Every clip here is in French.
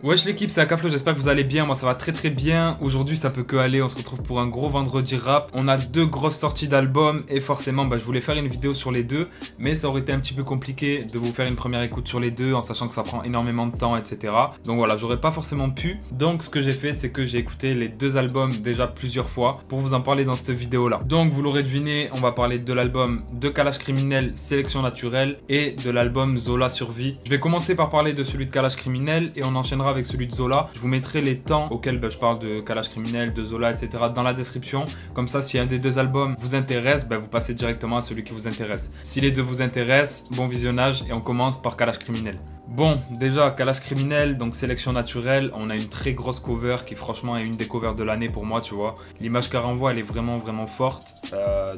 Wesh l'équipe, c'est Akaflo, j'espère que vous allez bien, moi ça va très très bien. Aujourd'hui ça peut que aller, on se retrouve pour un gros vendredi rap. On a deux grosses sorties d'albums et forcément je voulais faire une vidéo sur les deux, mais ça aurait été un petit peu compliqué de vous faire une première écoute sur les deux en sachant que ça prend énormément de temps, etc. Donc voilà, j'aurais pas forcément pu. Donc ce que j'ai fait, c'est que j'ai écouté les deux albums déjà plusieurs fois pour vous en parler dans cette vidéo là. Donc vous l'aurez deviné, on va parler de l'album de Kalash Criminel, Sélection Naturelle, et de l'album Zola Survie. Je vais commencer par parler de celui de Kalash Criminel et on enchaînera avec celui de Zola. Je vous mettrai les temps auxquels je parle de Kalash Criminel, de Zola, etc. dans la description. Comme ça, si un des deux albums vous intéresse, vous passez directement à celui qui vous intéresse. Si les deux vous intéressent, bon visionnage et on commence par Kalash Criminel. Bon, déjà, Kalash Criminel, donc Sélection Naturelle, on a une très grosse cover qui franchement est une des covers de l'année pour moi, tu vois. L'image qu'elle renvoie, elle est vraiment forte.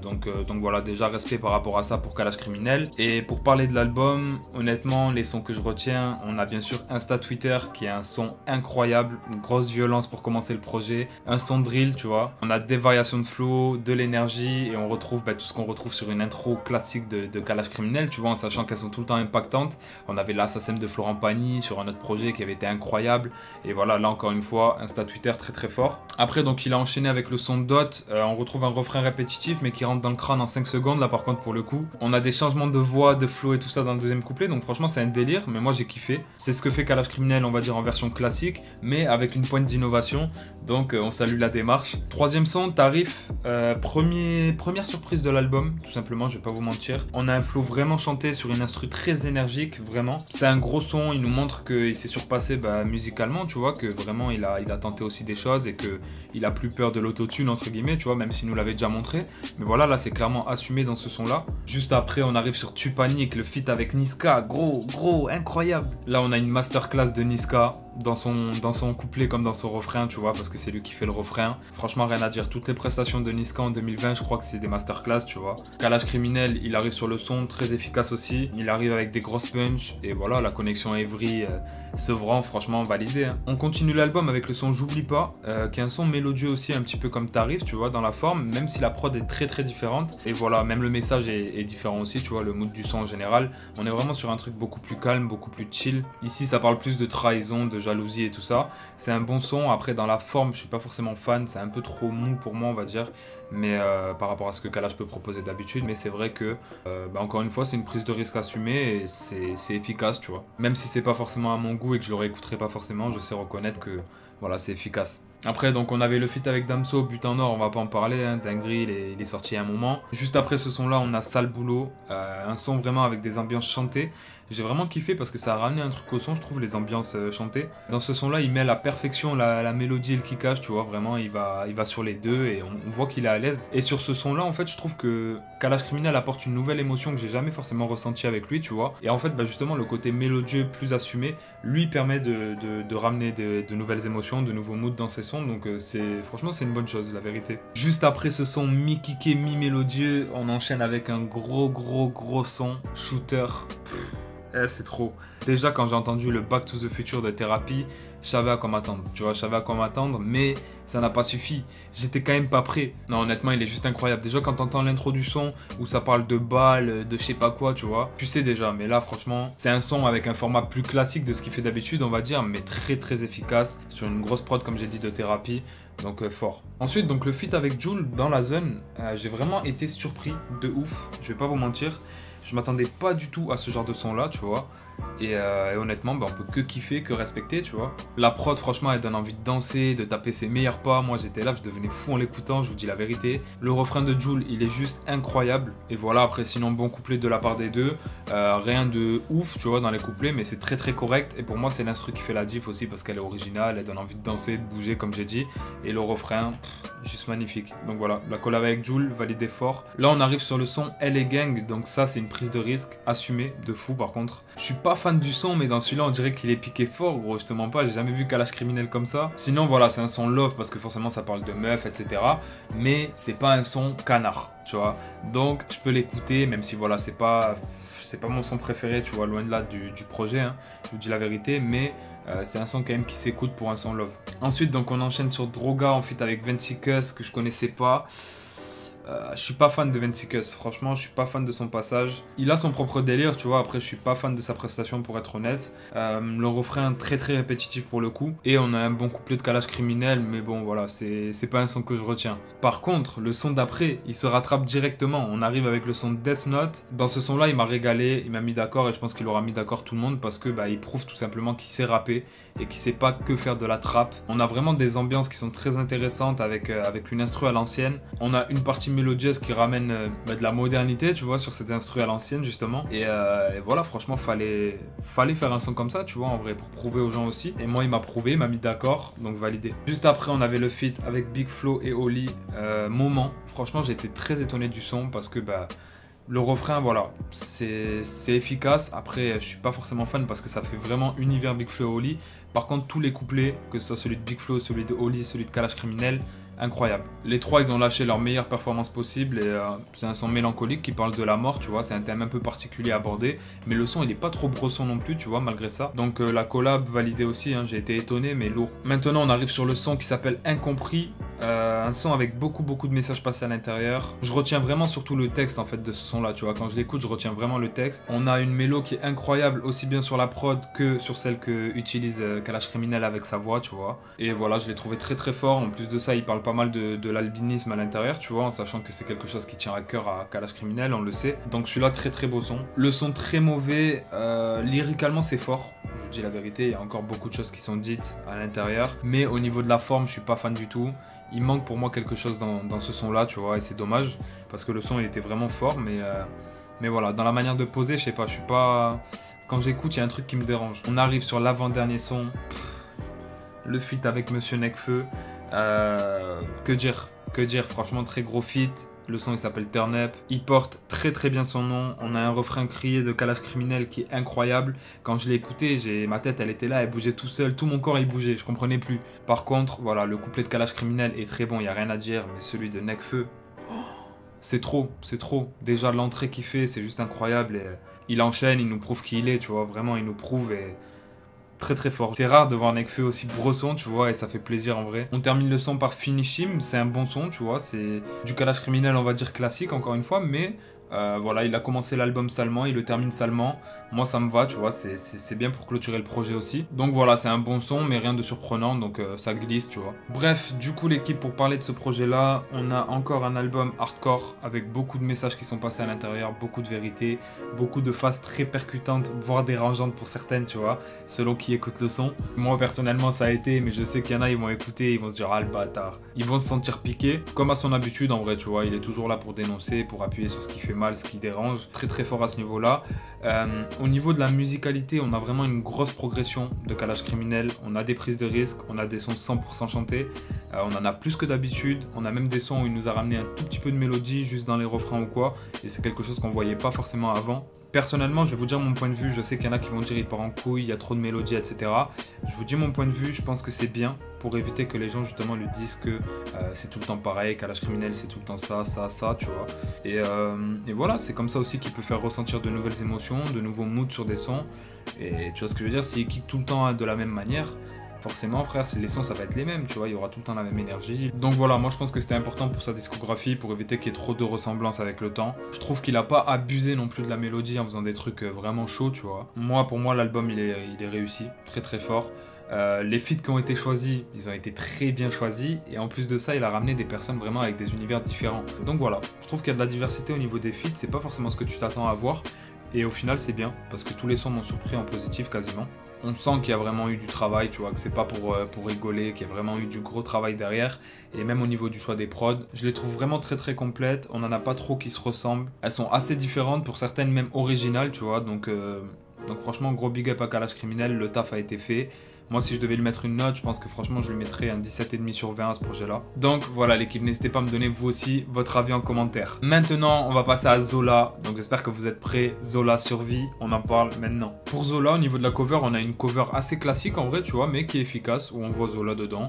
Donc voilà, déjà respect par rapport à ça pour Kalash Criminel. Et pour parler de l'album, honnêtement, les sons que je retiens, on a bien sûr Insta Twitter qui est un son incroyable, une grosse violence pour commencer le projet, un son drill, tu vois. On a des variations de flow, de l'énergie et on retrouve tout ce qu'on retrouve sur une intro classique de Kalash Criminel, tu vois, en sachant qu'elles sont tout le temps impactantes. On avait l'Assassin de Florent Pagny sur un autre projet qui avait été incroyable. Et voilà, là encore une fois, Insta Twitter très fort. Après, donc il a enchaîné avec le son Dot. On retrouve un refrain répétitif mais qui rentre dans le crâne en 5 secondes. Là par contre, pour le coup, on a des changements de voix, de flow et tout ça dans le deuxième couplet. Donc franchement, c'est un délire. Mais moi, j'ai kiffé. C'est ce que fait Kalash Criminel, on va dire en version classique, mais avec une pointe d'innovation. Donc on salue la démarche. Troisième son, Tarif. Première surprise de l'album, tout simplement, je vais pas vous mentir. On a un flow vraiment chanté sur une instru très énergique, vraiment. C'est un gros son, il nous montre qu'il s'est surpassé musicalement, tu vois, que vraiment il a tenté aussi des choses et qu'il a plus peur de l'autotune, entre guillemets, tu vois, même s'il nous l'avait déjà montré. Mais voilà, là c'est clairement assumé dans ce son-là. Juste après, on arrive sur Tu Paniques, le feat avec Niska, gros, incroyable. Là, on a une masterclass de Niska dans son couplet comme dans son refrain, tu vois, parce que c'est lui qui fait le refrain. Franchement, rien à dire. Toutes les prestations de Niska en 2020, je crois que c'est des masterclass, tu vois. Kalash Criminel, il arrive sur le son, très efficace aussi. Il arrive avec des grosses punch et voilà, la connexion Evry-Sevran, franchement validé. Hein. On continue l'album avec le son J'oublie pas, qui est un son mélodieux aussi, un petit peu comme Tarif, tu vois, dans la forme, même si la prod est très différente. Et voilà, même le message est différent aussi, tu vois, le mood du son en général. On est vraiment sur un truc beaucoup plus calme, beaucoup plus chill. Ici, ça parle plus de trahison, de jalousie et tout ça. C'est un bon son. Après, dans la forme, je suis pas forcément fan. C'est un peu trop mou pour moi, on va dire. Mais par rapport à ce que Kalash peut proposer d'habitude. Mais c'est vrai que, encore une fois, c'est une prise de risque assumée et c'est efficace, tu vois. Même si c'est pas forcément à mon goût et que je le réécouterai pas forcément, je sais reconnaître que, voilà, c'est efficace. Après, donc on avait le feat avec Damso, But en Or, on va pas en parler, hein, dinguerie, il est sorti il y a un moment. Juste après ce son-là, on a Sale Boulot, un son vraiment avec des ambiances chantées. J'ai vraiment kiffé parce que ça a ramené un truc au son, je trouve, les ambiances chantées. Dans ce son-là, il met à la perfection la mélodie et le kickage, tu vois, vraiment, il va sur les deux et on voit qu'il est à l'aise. Et sur ce son-là, en fait, je trouve que Kalash Criminel apporte une nouvelle émotion que j'ai jamais forcément ressentie avec lui, tu vois. Et en fait, justement, le côté mélodieux plus assumé, lui permet de ramener de nouvelles émotions, de nouveaux moods dans ses sons. Donc franchement, c'est une bonne chose, la vérité. Juste après ce son mi-kické, mi-mélodieux, on enchaîne avec un gros son, Shooter. C'est trop. Déjà, quand j'ai entendu le Back to the Future de Thérapie, je savais à quoi m'attendre. Tu vois, je savais à quoi m'attendre, mais ça n'a pas suffi. J'étais quand même pas prêt. Non, honnêtement, il est juste incroyable. Déjà, quand t'entends l'intro du son, où ça parle de balles, de je sais pas quoi, tu vois, tu sais déjà. Mais là, franchement, c'est un son avec un format plus classique de ce qu'il fait d'habitude, on va dire, mais très efficace, sur une grosse prod, comme j'ai dit, de Thérapie. Donc fort. Ensuite, donc le feat avec Jul dans la zone, j'ai vraiment été surpris de ouf. Je vais pas vous mentir. Je m'attendais pas du tout à ce genre de son là, tu vois. Et honnêtement, on peut que kiffer, que respecter, tu vois. La prod, franchement, elle donne envie de danser, de taper ses meilleurs pas. Moi, j'étais là, je devenais fou en l'écoutant, je vous dis la vérité. Le refrain de Jul, il est juste incroyable. Et voilà, après, sinon, bon couplet de la part des deux. Rien de ouf, tu vois, dans les couplets, mais c'est très correct. Et pour moi, c'est l'instru qui fait la diff aussi parce qu'elle est originale, elle donne envie de danser, de bouger, comme j'ai dit. Et le refrain, juste magnifique. Donc voilà, la collab avec Jul, validé fort. Là, on arrive sur le son LA Gang. Donc ça, c'est une prise de risque assumée, de fou par contre. Je suis pas fan du son, mais dans celui-là, on dirait qu'il est piqué fort, gros. Je te mens pas, j'ai jamais vu Kalash Criminel comme ça. Sinon, voilà, c'est un son love parce que forcément, ça parle de meufs, etc. Mais c'est pas un son canard, tu vois. Donc, je peux l'écouter, même si voilà, c'est pas mon son préféré, tu vois, loin de là du projet, hein. Je vous dis la vérité, mais c'est un son quand même qui s'écoute pour un son love. Ensuite, donc, on enchaîne sur Droga en feat avec Venticus, que je connaissais pas. Je suis pas fan de Venticus, franchement, je suis pas fan de son passage. Il a son propre délire, tu vois. Après, je suis pas fan de sa prestation pour être honnête. Le refrain très très répétitif pour le coup. Et on a un bon couplet de Kalash Criminel, mais bon, voilà, c'est pas un son que je retiens. Par contre, le son d'après, il se rattrape directement. On arrive avec le son de Death Note. Dans ce son-là, il m'a régalé, il m'a mis d'accord et je pense qu'il aura mis d'accord tout le monde parce que il prouve tout simplement qu'il sait rapper et qu'il sait pas que faire de la trappe. On a vraiment des ambiances qui sont très intéressantes avec une instru à l'ancienne. On a une partie mélodieuse qui ramène de la modernité, tu vois, sur cette instru à l'ancienne justement. Et voilà, franchement, fallait faire un son comme ça, tu vois, en vrai, pour prouver aux gens aussi. Et moi, il m'a prouvé, il m'a mis d'accord, donc validé. Juste après, on avait le feat avec Big Flo et Oli, Moment. Franchement, j'ai été très étonné du son parce que le refrain, voilà, c'est efficace. Après, je suis pas forcément fan parce que ça fait vraiment univers Big Flo et Oli. Par contre, tous les couplets, que ce soit celui de Big Flo, celui de Oli, celui de Kalash Criminel, incroyable. Les trois, ils ont lâché leur meilleure performance possible et c'est un son mélancolique qui parle de la mort, tu vois. C'est un thème un peu particulier à aborder, mais le son, il est pas trop bresson non plus, tu vois, malgré ça. Donc la collab validée aussi, hein, j'ai été étonné, mais lourd. Maintenant, on arrive sur le son qui s'appelle Incompris. Un son avec beaucoup de messages passés à l'intérieur. Je retiens vraiment surtout le texte en fait de ce son là, tu vois, quand je l'écoute je retiens vraiment le texte. On a une mélo qui est incroyable aussi bien sur la prod que sur celle que utilise Kalash Criminel avec sa voix, tu vois. Et voilà, je l'ai trouvé très très fort. En plus de ça, il parle pas mal de l'albinisme à l'intérieur, tu vois, en sachant que c'est quelque chose qui tient à cœur à Kalash Criminel, on le sait. Donc celui-là, très très beau son. Le son très mauvais, lyricalement c'est fort. Je dis la vérité, il y a encore beaucoup de choses qui sont dites à l'intérieur, mais au niveau de la forme, je suis pas fan du tout. Il manque pour moi quelque chose dans ce son là, tu vois, et c'est dommage parce que le son il était vraiment fort, mais voilà, dans la manière de poser, je sais pas, je suis pas. Quand j'écoute, il y a un truc qui me dérange. On arrive sur l'avant-dernier son, le feat avec Monsieur Nekfeu. Que dire, franchement, très gros feat. Le son il s'appelle Turn Up, il porte très très bien son nom. On a un refrain crié de Kalash Criminel qui est incroyable. Quand je l'ai écouté, ma tête elle était là, elle bougeait tout seul, tout mon corps il bougeait, je comprenais plus. Par contre, voilà, le couplet de Kalash Criminel est très bon, il n'y a rien à dire, mais celui de Nekfeu, c'est trop, c'est trop. Déjà l'entrée qu'il fait, c'est juste incroyable et il enchaîne, il nous prouve qui il est, tu vois, vraiment il nous prouve et très très fort. C'est rare de voir Nekfeu aussi bresson, tu vois, et ça fait plaisir en vrai. On termine le son par Finish Him, c'est un bon son, tu vois, c'est du Kalash Criminel, on va dire classique encore une fois, mais voilà, il a commencé l'album salement, il le termine salement. Moi ça me va, tu vois, c'est bien pour clôturer le projet aussi. Donc voilà, c'est un bon son, mais rien de surprenant, donc ça glisse, tu vois. Bref, du coup l'équipe, pour parler de ce projet-là, on a encore un album hardcore avec beaucoup de messages qui sont passés à l'intérieur, beaucoup de vérité, beaucoup de phases très percutantes, voire dérangeantes pour certaines, tu vois, selon qui écoute le son. Moi personnellement ça a été, mais je sais qu'il y en a, ils vont écouter, ils vont se dire ah le bâtard. Ils vont se sentir piqués, comme à son habitude en vrai, tu vois, il est toujours là pour dénoncer, pour appuyer sur ce qui fait mal, ce qui dérange, très très fort à ce niveau-là. Au niveau de la musicalité, on a vraiment une grosse progression de Kalash Criminel. On a des prises de risques, on a des sons 100% chantés, on en a plus que d'habitude. On a même des sons où il nous a ramené un tout petit peu de mélodie juste dans les refrains ou quoi, et c'est quelque chose qu'on voyait pas forcément avant. Personnellement, je vais vous dire mon point de vue, je sais qu'il y en a qui vont dire il part en couille, il y a trop de mélodies, etc. Je vous dis mon point de vue, je pense que c'est bien pour éviter que les gens justement lui disent que c'est tout le temps pareil, Kalash Criminel c'est tout le temps ça, tu vois. Et voilà, c'est comme ça aussi qu'il peut faire ressentir de nouvelles émotions, de nouveaux moods sur des sons. Et tu vois ce que je veux dire, s'il kick tout le temps de la même manière, forcément frère, les sons ça va être les mêmes, tu vois, il y aura tout le temps la même énergie. Donc voilà, moi je pense que c'était important pour sa discographie, pour éviter qu'il y ait trop de ressemblances avec le temps. Je trouve qu'il a pas abusé non plus de la mélodie en faisant des trucs vraiment chauds, tu vois. Pour moi l'album il est réussi, très très fort. Les feats qui ont été choisis, ils ont été très bien choisis, et en plus de ça, il a ramené des personnes vraiment avec des univers différents. Donc voilà, je trouve qu'il y a de la diversité au niveau des feats, c'est pas forcément ce que tu t'attends à voir, et au final c'est bien, parce que tous les sons m'ont surpris en positif quasiment. On sent qu'il y a vraiment eu du travail, tu vois, que c'est pas pour rigoler, qu'il y a vraiment eu du gros travail derrière. Et même au niveau du choix des prods, je les trouve vraiment très très complètes. On en a pas trop qui se ressemblent. Elles sont assez différentes, pour certaines même originales, tu vois. Donc franchement, gros big up à Kalash Criminel, le taf a été fait. Moi, si je devais lui mettre une note, je pense que franchement, je lui mettrais un 17,5 sur 20 à ce projet-là. Donc voilà l'équipe, n'hésitez pas à me donner vous aussi votre avis en commentaire. Maintenant, on va passer à Zola. Donc j'espère que vous êtes prêts. Zola survie, on en parle maintenant. Pour Zola, au niveau de la cover, on a une cover assez classique en vrai, tu vois, mais qui est efficace, où on voit Zola dedans.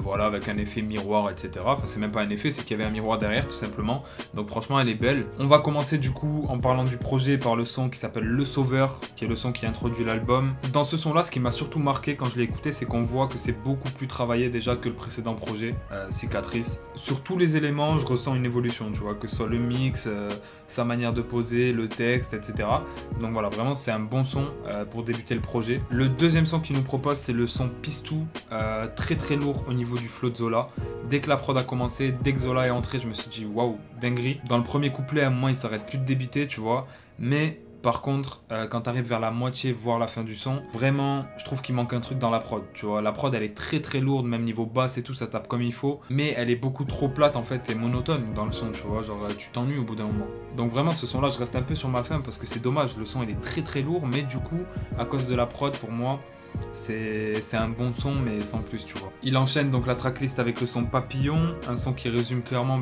voilà, avec un effet miroir, etc. Enfin, c'est même pas un effet, c'est qu'il y avait un miroir derrière, tout simplement. Donc franchement, elle est belle. On va commencer du coup, en parlant du projet, par le son qui s'appelle Le Sauveur, qui est le son qui introduit l'album. Dans ce son-là, ce qui m'a surtout marqué quand je l'ai écouté, c'est qu'on voit que c'est beaucoup plus travaillé déjà que le précédent projet, Cicatrice. Sur tous les éléments, je ressens une évolution, tu vois, que ce soit le mix, sa manière de poser, le texte, etc. Donc voilà, vraiment, c'est un bon son pour débuter le projet. Le deuxième son qu'il nous propose, c'est le son Pistou, très très lourd au niveau du flow de Zola. Dès que la prod a commencé, dès que Zola est entré, je me suis dit waouh, dinguerie. Dans le premier couplet, à un moment, il s'arrête plus de débiter, tu vois. Mais par contre, quand tu arrives vers la moitié, voire la fin du son, vraiment, je trouve qu'il manque un truc dans la prod, tu vois. La prod, elle est très très lourde, même niveau basse et tout, ça tape comme il faut. Mais elle est beaucoup trop plate, en fait, et monotone dans le son, tu vois. Genre, tu t'ennuies au bout d'un moment. Donc vraiment, ce son-là, je reste un peu sur ma faim parce que c'est dommage. Le son, il est très très lourd, mais du coup, à cause de la prod, pour moi, c'est un bon son, mais sans plus, tu vois. Il enchaîne donc la tracklist avec le son Papillon, un son qui résume clairement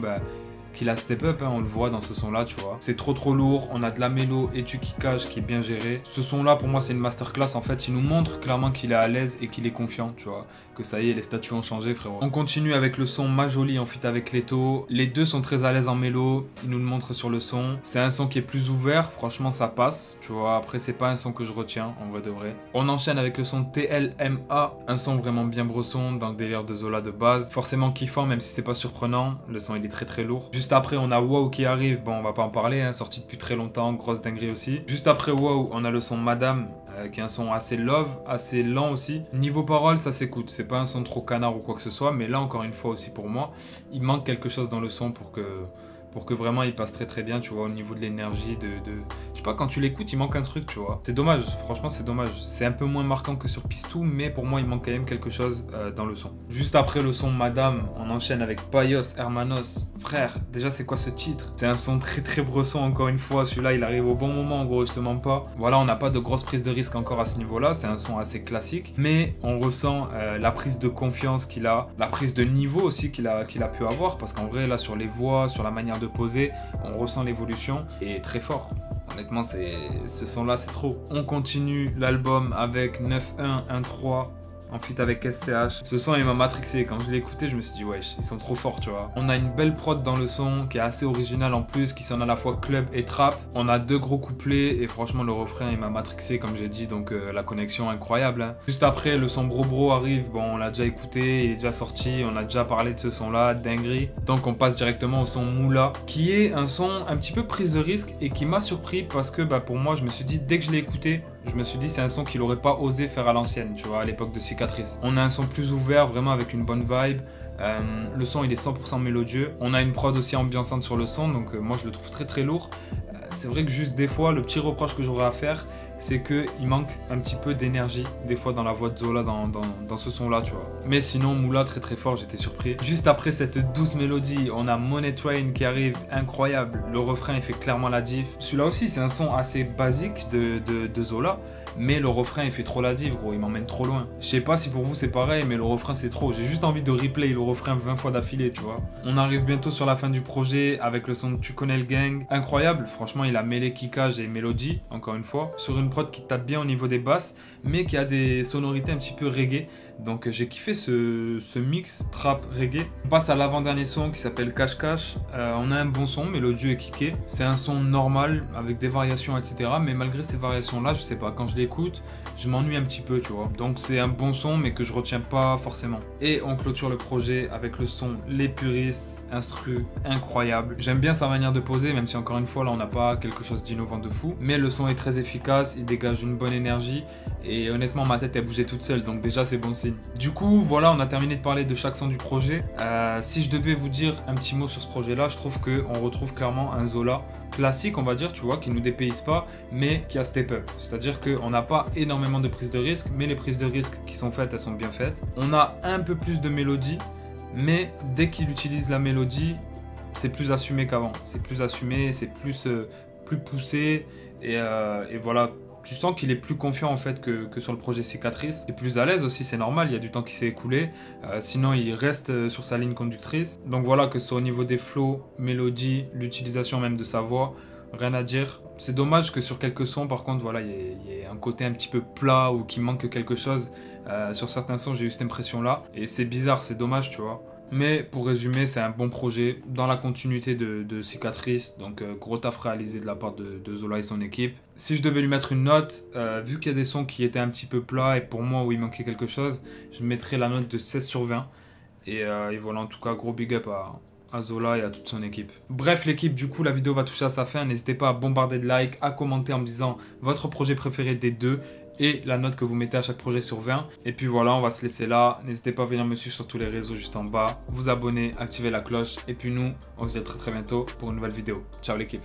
qu'il a step up, hein, on le voit dans ce son là, tu vois. C'est trop lourd, on a de la mélo et du kickage qui est bien géré. Ce son là pour moi c'est une masterclass en fait, il nous montre clairement qu'il est à l'aise et qu'il est confiant, tu vois. Que ça y est, les statuts ont changé, frérot. On continue avec le son Ma Jolie en feat avec Leto. Les deux sont très à l'aise en mélo, ils nous le montrent sur le son. C'est un son qui est plus ouvert, franchement ça passe, tu vois. Après c'est pas un son que je retiens, en vrai de vrai. On enchaîne avec le son TLMA, un son vraiment bien bresson dans le délire de Zola de base. Forcément kiffant même si c'est pas surprenant, le son il est très très lourd. Juste après on a Wow qui arrive, bon on va pas en parler, hein, sorti depuis très longtemps, grosse dinguerie aussi. Juste après Wow on a le son Madame, qui est un son assez love, assez lent aussi. Niveau parole ça s'écoute, c'est pas un son trop canard ou quoi que ce soit, mais là encore une fois aussi pour moi, il manque quelque chose dans le son pour que vraiment il passe très très bien, tu vois, au niveau de l'énergie, je sais pas, quand tu l'écoutes, il manque un truc, tu vois. C'est dommage, franchement c'est dommage. C'est un peu moins marquant que sur Pistou, mais pour moi il manque quand même quelque chose dans le son. Juste après le son Madame, on enchaîne avec Payos Hermanos. Frère, déjà c'est quoi ce titre? C'est un son très très bresson encore une fois, celui-là il arrive au bon moment en gros, je te mens pas. Voilà, on n'a pas de grosse prise de risque encore à ce niveau-là, c'est un son assez classique, mais on ressent la prise de confiance qu'il a, la prise de niveau aussi qu'il a pu avoir, parce qu'en vrai là sur les voix, sur la manière de poser, on ressent l'évolution et très fort. Honnêtement, ce son-là, c'est trop. On continue l'album avec 9-1-1-3 en feat avec SCH. Ce son il m'a matrixé, quand je l'ai écouté je me suis dit wesh, ils sont trop forts, tu vois. On a une belle prod dans le son qui est assez originale en plus, qui sonne à la fois club et trap. On a deux gros couplets et franchement le refrain il m'a matrixé comme j'ai dit, donc la connexion incroyable, hein. Juste après le son Bro Bro arrive, bon on l'a déjà écouté, il est déjà sorti, on a déjà parlé de ce son là, dinguerie. Donc on passe directement au son Moula, qui est un son un petit peu prise de risque et qui m'a surpris parce que pour moi je me suis dit, dès que je l'ai écouté, je me suis dit c'est un son qu'il aurait pas osé faire à l'ancienne, tu vois, à l'époque de Cicatrice. On a un son plus ouvert, vraiment avec une bonne vibe. Le son il est 100% mélodieux. On a une prod aussi ambiançante sur le son, donc moi je le trouve très très lourd. C'est vrai que juste des fois, le petit reproche que j'aurais à faire, c'est qu'il manque un petit peu d'énergie, des fois dans la voix de Zola, dans ce son-là, tu vois. Mais sinon, Moula, très très fort, j'étais surpris. Juste après cette douce mélodie, on a Money Train qui arrive, incroyable. Le refrain, il fait clairement la diff. Celui-là aussi, c'est un son assez basique de Zola, mais le refrain, il fait trop la diff, gros, il m'emmène trop loin. Je sais pas si pour vous c'est pareil, mais le refrain, c'est trop. J'ai juste envie de replay le refrain 20 fois d'affilée, tu vois. On arrive bientôt sur la fin du projet avec le son de Tu connais le gang. Incroyable, franchement, il a mêlé kickage et mélodie, encore une fois, sur une prod qui tape bien au niveau des basses, mais qui a des sonorités un petit peu reggae. Donc j'ai kiffé ce mix trap reggae. On passe à l'avant-dernier son qui s'appelle Cache Cache. On a un bon son, mélodieux et kické. C'est un son normal avec des variations, etc. Mais malgré ces variations-là, je sais pas, quand je l'écoute, je m'ennuie un petit peu, tu vois. Donc c'est un bon son, mais que je retiens pas forcément. Et on clôture le projet avec le son Les Puristes, instru incroyable. J'aime bien sa manière de poser, même si encore une fois là on n'a pas quelque chose d'innovant de fou. Mais le son est très efficace, il dégage une bonne énergie. Et honnêtement ma tête elle bougeait toute seule, donc déjà c'est bon signe. Du coup voilà, on a terminé de parler de chaque son du projet. Si je devais vous dire un petit mot sur ce projet là, je trouve qu'on retrouve clairement un Zola classique, on va dire, tu vois, qui nous dépayse pas, mais qui a step up. C'est-à-dire qu'on n'a pas énormément de prises de risque, mais les prises de risque qui sont faites, elles sont bien faites. On a un peu plus de mélodie, mais dès qu'il utilise la mélodie, c'est plus assumé qu'avant. C'est plus assumé, c'est plus poussé, et voilà. Tu sens qu'il est plus confiant en fait que sur le projet Cicatrice. Et plus à l'aise aussi, c'est normal, il y a du temps qui s'est écoulé. Sinon, il reste sur sa ligne conductrice. Donc voilà, que ce soit au niveau des flows, mélodies, l'utilisation même de sa voix. Rien à dire. C'est dommage que sur quelques sons, par contre, voilà, il y ait un côté un petit peu plat ou qu'il manque quelque chose. Sur certains sons, j'ai eu cette impression-là. Et c'est bizarre, c'est dommage, tu vois. Mais pour résumer, c'est un bon projet dans la continuité de Cicatrice. Donc, gros taf réalisé de la part de Zola et son équipe. Si je devais lui mettre une note, vu qu'il y a des sons qui étaient un petit peu plats et pour moi où il manquait quelque chose, je mettrais la note de 16 sur 20. Et voilà, en tout cas, gros big up à Zola et à toute son équipe. Bref l'équipe, du coup la vidéo va toucher à sa fin. N'hésitez pas à bombarder de likes, à commenter en me disant votre projet préféré des deux et la note que vous mettez à chaque projet sur 20. Et puis voilà, on va se laisser là. N'hésitez pas à venir me suivre sur tous les réseaux juste en bas, vous abonner, activer la cloche. Et puis nous, on se dit à très bientôt pour une nouvelle vidéo. Ciao l'équipe.